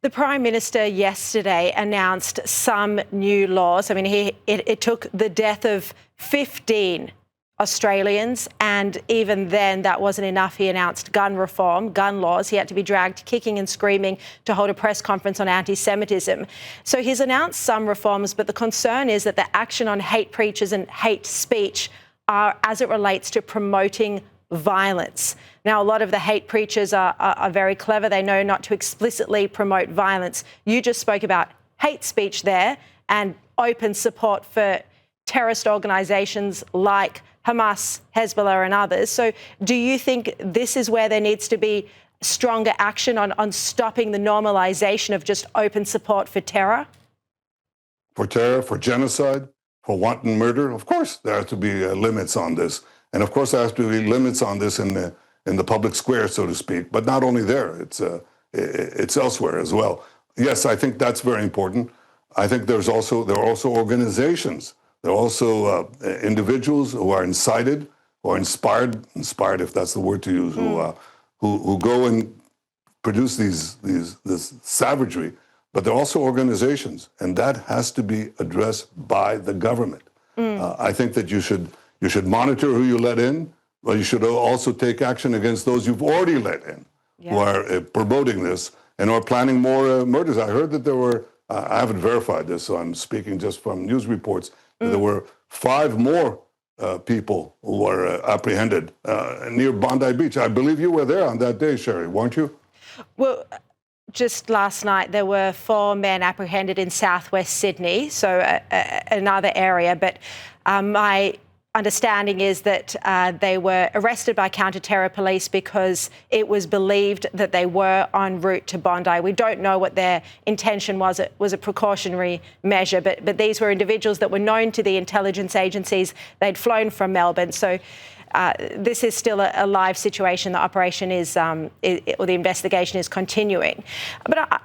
The Prime Minister yesterday announced some new laws. I mean, it took the death of 15 Australians, and even then that wasn't enough. He announced gun reform, gun laws. He had to be dragged kicking and screaming to hold a press conference on anti-Semitism. So he's announced some reforms, but the concern is that the action on hate preachers and hate speech are as it relates to promoting violence. Now, a lot of the hate preachers are very clever. They know not to explicitly promote violence. You just spoke about hate speech there and open support for terrorist organisations like Hamas, Hezbollah and others. So do you think this is where there needs to be stronger action on stopping the normalisation of just open support for terror? For terror, for genocide, for wanton murder? Of course, there have to be limits on this. And of course, there have to be limits on this in the public square, so to speak. But not only there, it's elsewhere as well. Yes, I think that's very important. I think there are also organizations. There are also individuals who are incited or inspired if that's the word to use, who go and produce this savagery. But there are also organizations, and that has to be addressed by the government. I think that you should monitor who you let in, but you should also take action against those you've already let in, who are promoting this and are planning more murders. I heard that there were, I haven't verified this, so I'm speaking just from news reports, that there were 5 more people who were apprehended near Bondi Beach. I believe you were there on that day, Sharri, weren't you? Well, just last night, there were 4 men apprehended in southwest Sydney, so another area. But my understanding is that they were arrested by counter-terror police because it was believed that they were en route to Bondi. We don't know what their intention was. It was a precautionary measure, but these were individuals that were known to the intelligence agencies. They'd flown from Melbourne. So this is still a live situation. The operation is, or the investigation is continuing. But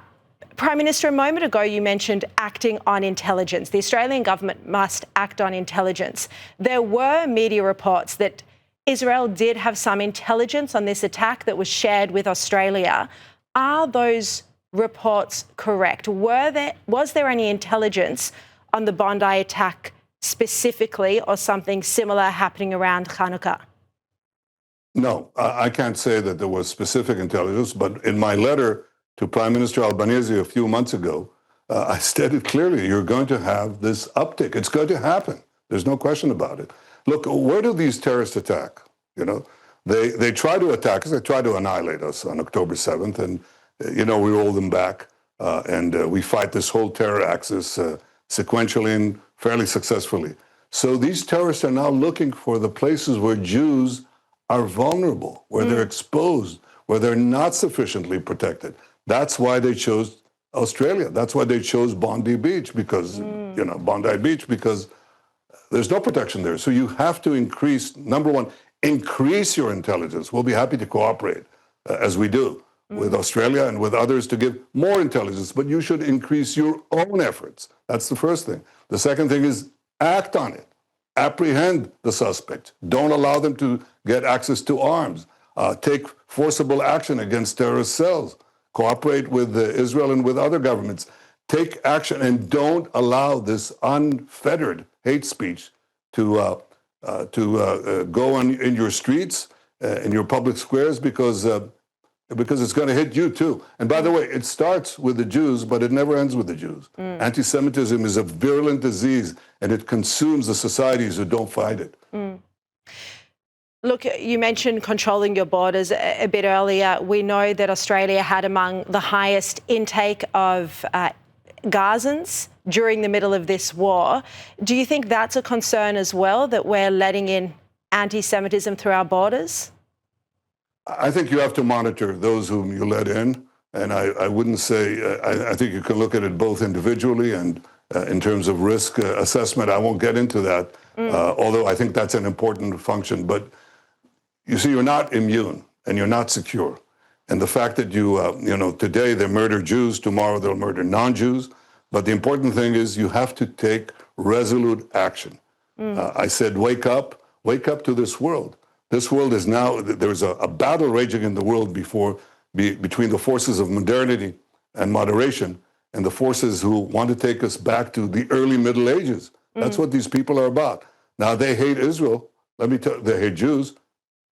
Prime Minister, a moment ago you mentioned acting on intelligence. The Australian government must act on intelligence. There were media reports that Israel did have some intelligence on this attack that was shared with Australia. Are those reports correct? Was there any intelligence on the Bondi attack specifically, or something similar happening around Hanukkah? No, I can't say that there was specific intelligence, but in my letter to Prime Minister Albanese a few months ago, I stated clearly, you're going to have this uptick. It's going to happen. There's no question about it. Look, where do these terrorists attack? You know, they try to attack us. They try to annihilate us on October 7th. And, you know, we roll them back and we fight this whole terror axis sequentially and fairly successfully. So these terrorists are now looking for the places where Jews are vulnerable, where they're exposed, where they're not sufficiently protected. That's why they chose Australia. That's why they chose Bondi Beach, because, you know, Bondi Beach, because there's no protection there. So you have to increase, number one, increase your intelligence. We'll be happy to cooperate, as we do, with Australia and with others to give more intelligence, but you should increase your own efforts. That's the first thing. The second thing is act on it. Apprehend the suspect. Don't allow them to get access to arms. Take forcible action against terrorist cells. Cooperate with Israel and with other governments. Take action and don't allow this unfettered hate speech to go on in your streets, in your public squares, because it's going to hit you too. And by the way, it starts with the Jews, but it never ends with the Jews. Anti-Semitism is a virulent disease, and it consumes the societies who don't fight it. Look, you mentioned controlling your borders a bit earlier. We know that Australia had among the highest intake of Gazans during the middle of this war. Do you think that's a concern as well, that we're letting in anti-Semitism through our borders? I think you have to monitor those whom you let in. And I wouldn't say, I think you can look at it both individually and in terms of risk assessment. I won't get into that, although I think that's an important function. But you see, you're not immune and you're not secure. And the fact that you know, today they murder Jews, tomorrow they'll murder non-Jews. But the important thing is you have to take resolute action. I said, wake up to this world. This world is now, there's a battle raging in the world between the forces of modernity and moderation, and the forces who want to take us back to the early Middle Ages. That's what these people are about. Now, they hate Israel. They hate Jews.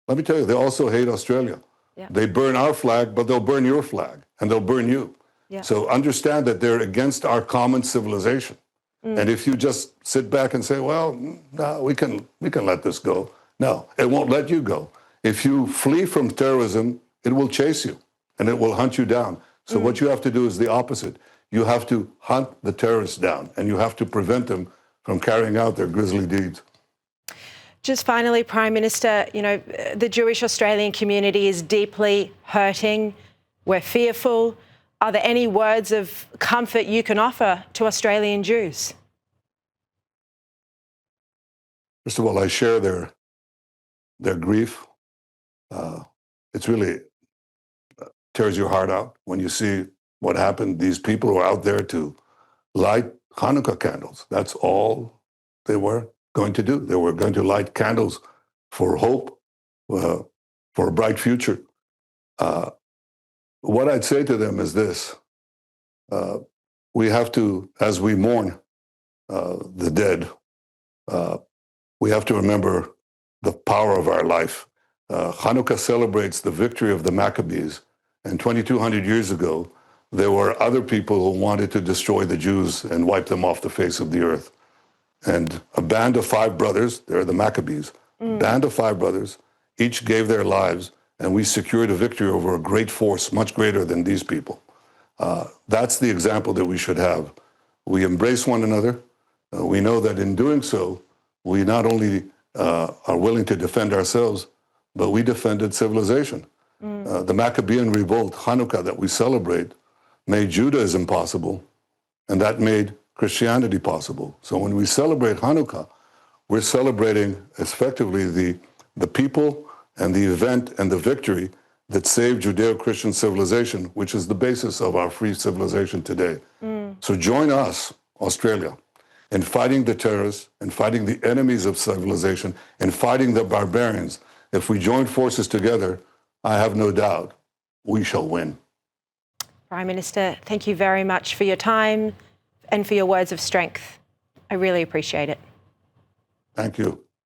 Let me tell you, they also hate Australia. Yeah. They burn our flag, but they'll burn your flag, and they'll burn you. Yeah. So understand that they're against our common civilization. And if you just sit back and say, well, no, we can let this go. No, it won't let you go. If you flee from terrorism, it will chase you, and it will hunt you down. So what you have to do is the opposite. You have to hunt the terrorists down, and you have to prevent them from carrying out their grisly deeds. Just finally, Prime Minister, you know, the Jewish Australian community is deeply hurting. We're fearful. Are there any words of comfort you can offer to Australian Jews? First of all, I share their grief. It's really tears your heart out when you see what happened. These people were out there to light Hanukkah candles. That's all they were going to do. They were going to light candles for hope, for a bright future. What I'd say to them is this. We have to, as we mourn the dead, we have to remember the power of our life. Hanukkah celebrates the victory of the Maccabees. And 2,200 years ago, there were other people who wanted to destroy the Jews and wipe them off the face of the earth. And a band of 5 brothers, they're the Maccabees, band of 5 brothers, each gave their lives, and we secured a victory over a great force, much greater than these people. That's the example that we should have. We embrace one another. We know that in doing so, we not only are willing to defend ourselves, but we defended civilization. The Maccabean revolt, Hanukkah, that we celebrate, made Judaism possible, and that made Christianity possible. So when we celebrate Hanukkah, we're celebrating effectively the people and the event and the victory that saved Judeo-Christian civilization, which is the basis of our free civilization today. So join us, Australia, in fighting the terrorists and fighting the enemies of civilization and fighting the barbarians. If we join forces together, I have no doubt we shall win. Prime Minister, thank you very much for your time and for your words of strength. I really appreciate it. Thank you.